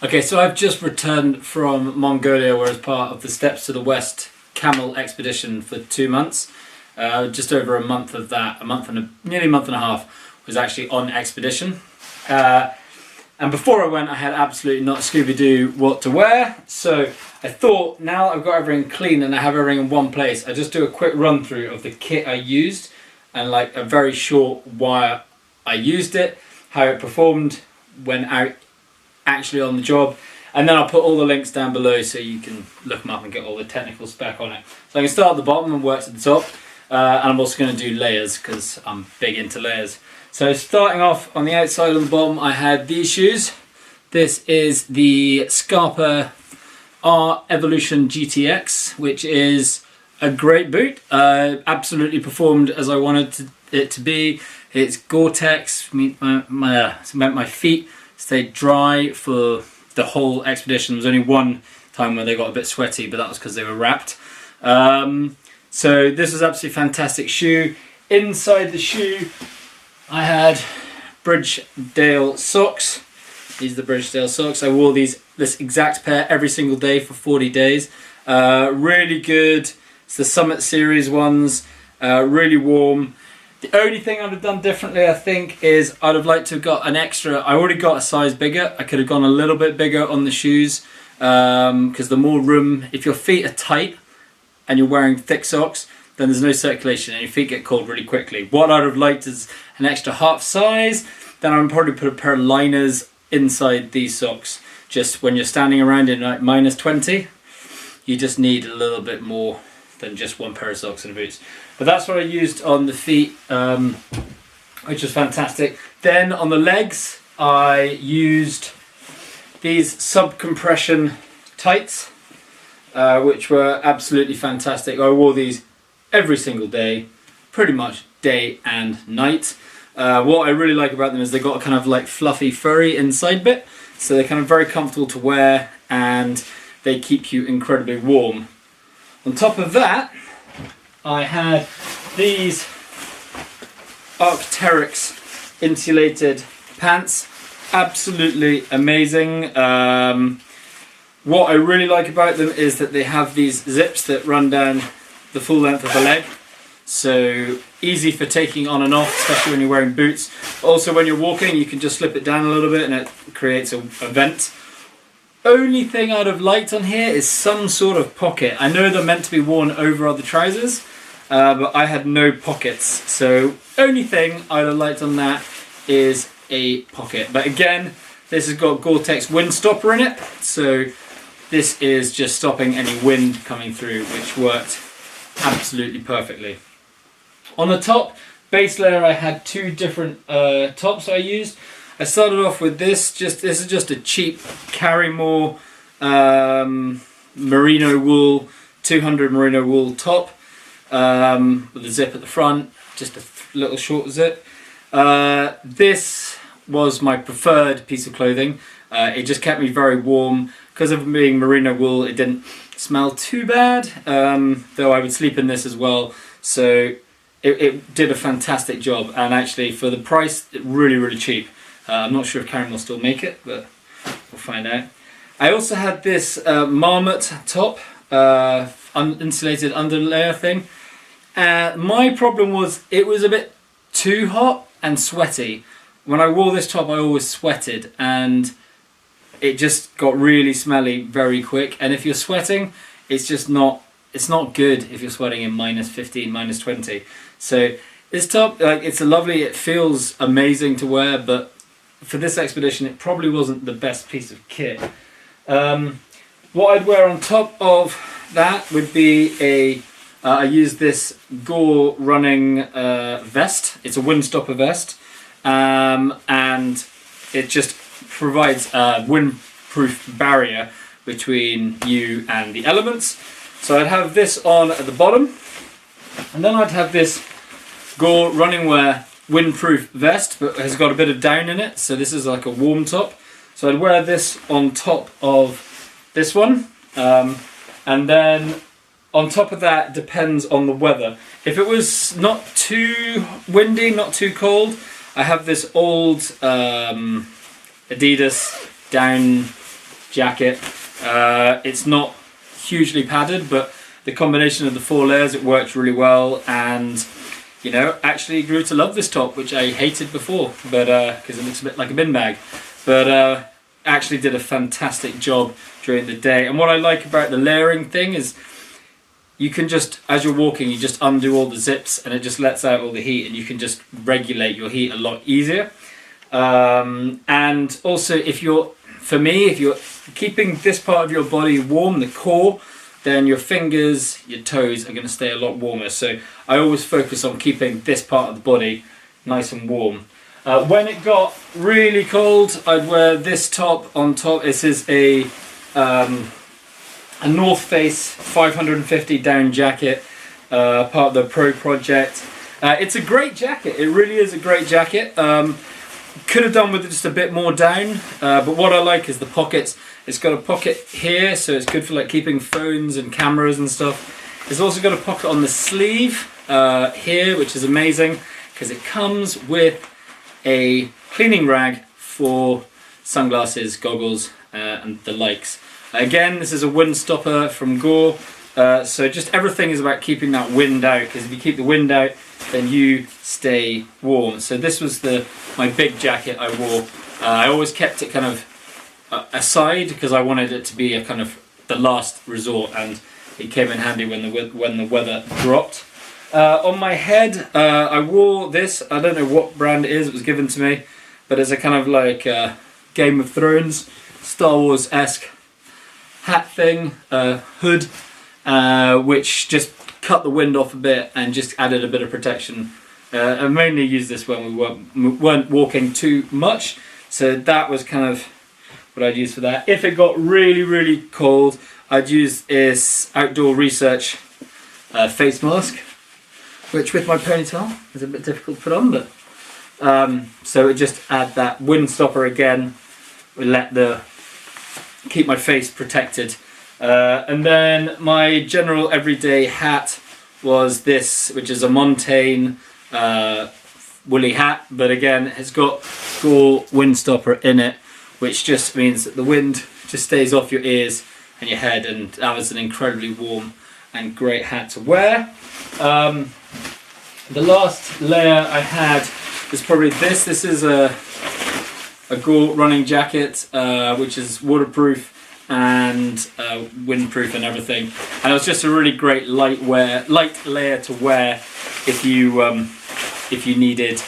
Okay, so I've just returned from Mongolia, where I was part of the Steps to the West camel expedition for 2 months. Just over a month of that, nearly a month and a half, was actually on expedition. And before I went, I had absolutely not Scooby-Doo what to wear. So I thought, now I've got everything clean and I have everything in one place, I just do a quick run through of the kit I used and like a very short why I used it, how it performed when out actually on the job, and then I'll put all the links down below so you can look them up and get all the technical spec on it. So I can start at the bottom and work to the top, and I'm also going to do layers because I'm big into layers. So starting off on the outside of the bottom, I had these shoes. This is the Scarpa R Evolution GTX, which is a great boot. Absolutely performed as I wanted it to be. It's Gore-tex, meant my feet stayed dry for the whole expedition. There was only one time where they got a bit sweaty, but that was because they were wrapped. So this is absolutely fantastic shoe. Inside the shoe, I had Bridgedale socks. These are the Bridgedale socks. I wore this exact pair every single day for 40 days. Really good. It's the Summit Series ones. Really warm. The only thing I'd have done differently, I think, is I'd have liked to have got an extra. I already got a size bigger. I could have gone a little bit bigger on the shoes, because the more room, if your feet are tight and you're wearing thick socks, then there's no circulation and your feet get cold really quickly. What I'd have liked is an extra half size. Then I'd probably put a pair of liners inside these socks. Just when you're standing around in like -20, you just need a little bit more than just one pair of socks and boots. But that's what I used on the feet, which was fantastic. Then on the legs, I used these sub-compression tights, which were absolutely fantastic. I wore these every single day, pretty much day and night. What I really like about them is they've got a kind of like fluffy, furry inside bit, so they're kind of very comfortable to wear and they keep you incredibly warm. On top of that, I had these Arc-teryx insulated pants. Absolutely amazing. What I really like about them is that they have these zips that run down the full length of the leg. So easy for taking on and off, especially when you're wearing boots. Also when you're walking, you can just slip it down a little bit and it creates a vent. Only thing I'd have liked on here is some sort of pocket. I know they're meant to be worn over other trousers, but I had no pockets. So only thing I'd have liked on that is a pocket. But again, this has got Gore-tex wind stopper in it. So this is just stopping any wind coming through, which worked absolutely perfectly. On the top base layer, I had two different tops I used. I started off with this. This is just a cheap Carrymore merino wool, 200 merino wool top, with a zip at the front, just a little short zip. This was my preferred piece of clothing. It just kept me very warm. Because of being merino wool, it didn't smell too bad, though I would sleep in this as well. So it did a fantastic job, and actually for the price, really, really cheap. I'm not sure if Karen will still make it, but we'll find out. I also had this marmot top, insulated underlayer thing. My problem was it was a bit too hot and sweaty. When I wore this top, I always sweated, and it just got really smelly very quick. And if you're sweating, it's not good if you're sweating in -15, -20. So this top, it's lovely, it feels amazing to wear, but for this expedition, it probably wasn't the best piece of kit. What I'd wear on top of that would be I used this Gore running vest. It's a windstopper vest, and it just provides a windproof barrier between you and the elements. So I'd have this on at the bottom, and then I'd have this Gore running wear windproof vest, but has got a bit of down in it, so this is like a warm top. So I'd wear this on top of this one, and then on top of that, depends on the weather. If it was not too windy, not too cold, I have this old Adidas down jacket. It's not hugely padded, but the combination of the 4 layers, it works really well, and you know, actually grew to love this top, which I hated before, but because it looks a bit like a bin bag, but actually did a fantastic job during the day. And what I like about the layering thing is you can just, as you're walking, you just undo all the zips and it just lets out all the heat, and you can just regulate your heat a lot easier. And also, if you're keeping this part of your body warm, the core, then your fingers, your toes are going to stay a lot warmer. So I always focus on keeping this part of the body nice and warm. When it got really cold, I'd wear this top on top. This is a North Face 550 down jacket, part of the Pro project. It's a great jacket. It really is a great jacket. Could have done with just a bit more down, but what I like is the pockets. It's got a pocket here, so it's good for like keeping phones and cameras and stuff. It's also got a pocket on the sleeve here, which is amazing because it comes with a cleaning rag for sunglasses, goggles, and the likes. Again, this is a wind stopper from Gore, so just everything is about keeping that wind out, because if you keep the wind out, then you stay warm. So this was my big jacket I wore. I always kept it kind of aside because I wanted it to be a kind of the last resort, and it came in handy when the weather dropped. On my head, I wore this. I don't know what brand it is. It was given to me, but it's a kind of like Game of Thrones, Star Wars-esque hat thing, hood, which just cut the wind off a bit and just added a bit of protection. I mainly used this when we weren't walking too much, so that was kind of what I'd use for that. If it got really, really cold, I'd use this Outdoor Research face mask, which with my ponytail is a bit difficult to put on, but so it just add that wind stopper again, keep my face protected. And then my general everyday hat was this, which is a Montane woolly hat, but again it's got Gore wind stopper in it, which just means that the wind just stays off your ears and your head, and that was an incredibly warm and great hat to wear. The last layer I had is probably this. This is a Gore running jacket, which is waterproof and windproof and everything, and it was just a really great light layer to wear if you needed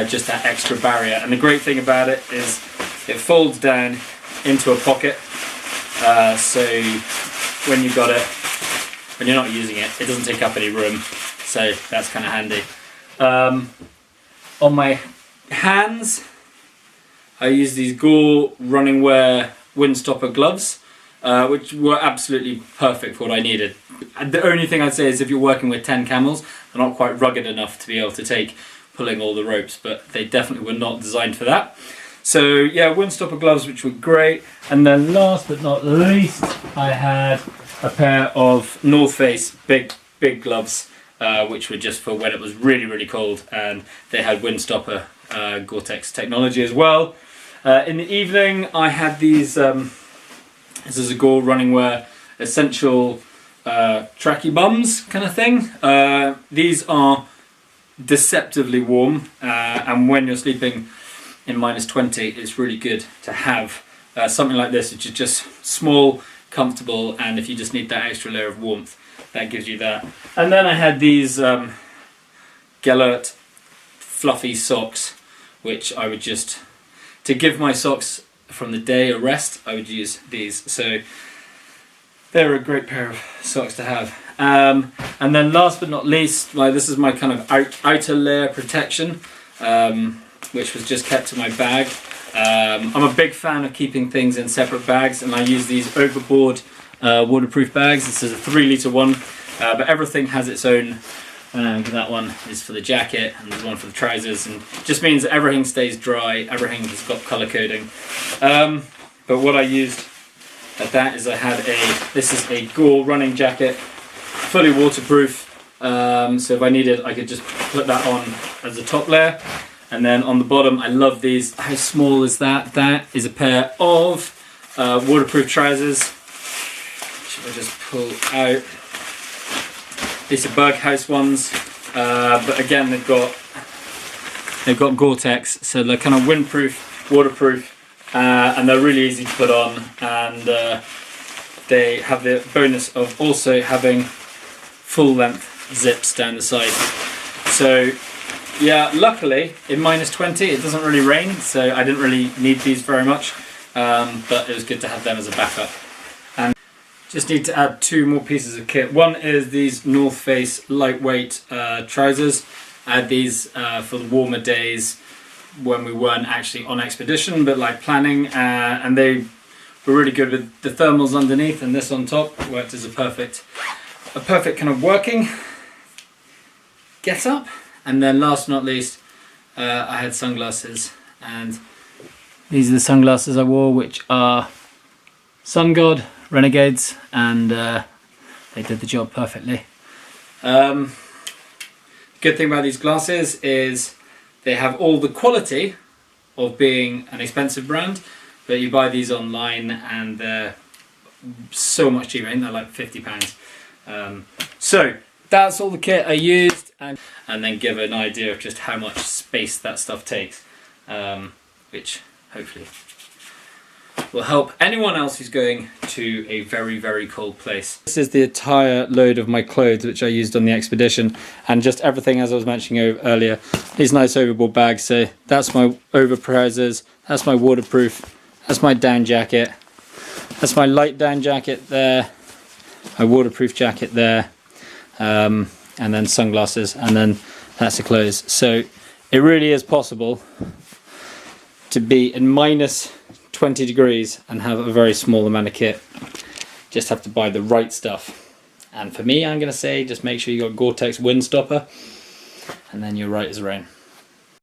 just that extra barrier. And the great thing about it is it folds down into a pocket, so when you've got it, when you're not using it, it doesn't take up any room, so that's kind of handy. On my hands, I use these Gore running wear windstopper gloves, which were absolutely perfect for what I needed. The only thing I'd say is if you're working with 10 camels, they're not quite rugged enough to be able to take pulling all the ropes, but they definitely were not designed for that. So yeah, windstopper gloves, which were great. And then last but not least, I had a pair of North Face big gloves, which were just for when it was really, really cold, and they had windstopper Gore-tex technology as well. In the evening, I had these, this is a Gore running wear essential tracky bums kind of thing. These are deceptively warm, and when you're sleeping in -20, it's really good to have something like this, which is just small, comfortable, and if you just need that extra layer of warmth, that gives you that. And then I had these Gellert fluffy socks, which I would just, to give my socks from the day a rest, I would use these. So they're a great pair of socks to have. And then last but not least, this is my kind of outer layer protection, which was just kept in my bag. I'm a big fan of keeping things in separate bags, and I use these Overboard waterproof bags. This is a 3-litre one, but everything has its own. That one is for the jacket, and there's one for the trousers, and it just means that everything stays dry, everything has got colour coding. But what I used at that is this is a Gore running jacket, fully waterproof, so if I needed, I could just put that on as a top layer. And then on the bottom, I love these. How small is that? That is a pair of waterproof trousers, which I just pull out. These are Berghaus ones, but again they've got Gore-tex, so they're kind of windproof, waterproof, and they're really easy to put on, and they have the bonus of also having full length zips down the side. So yeah, luckily in -20 it doesn't really rain, so I didn't really need these very much, but it was good to have them as a backup. And just need to add 2 more pieces of kit. One is these North Face lightweight trousers. I had these for the warmer days when we weren't actually on expedition, but like planning, and they were really good with the thermals underneath, and this on top worked as a perfect kind of working get up. And then last but not least, I had sunglasses, and these are the sunglasses I wore, which are Sun God Renegades, and they did the job perfectly. Good thing about these glasses is they have all the quality of being an expensive brand, but you buy these online and they're so much cheaper. They're like £50. So that's all the kit I used, and then give an idea of just how much space that stuff takes, which hopefully will help anyone else who's going to a very, very cold place. This is the entire load of my clothes which I used on the expedition, and just everything as I was mentioning earlier. These nice overboard bags, so that's my overpricers, that's my waterproof, that's my down jacket, that's my light down jacket there, my waterproof jacket there, and then sunglasses, and then that's the clothes. So it really is possible to be in -20 degrees and have a very small amount of kit. Just have to buy the right stuff. And for me, I'm going to say just make sure you got Gore-tex wind stopper, and then you're right as rain.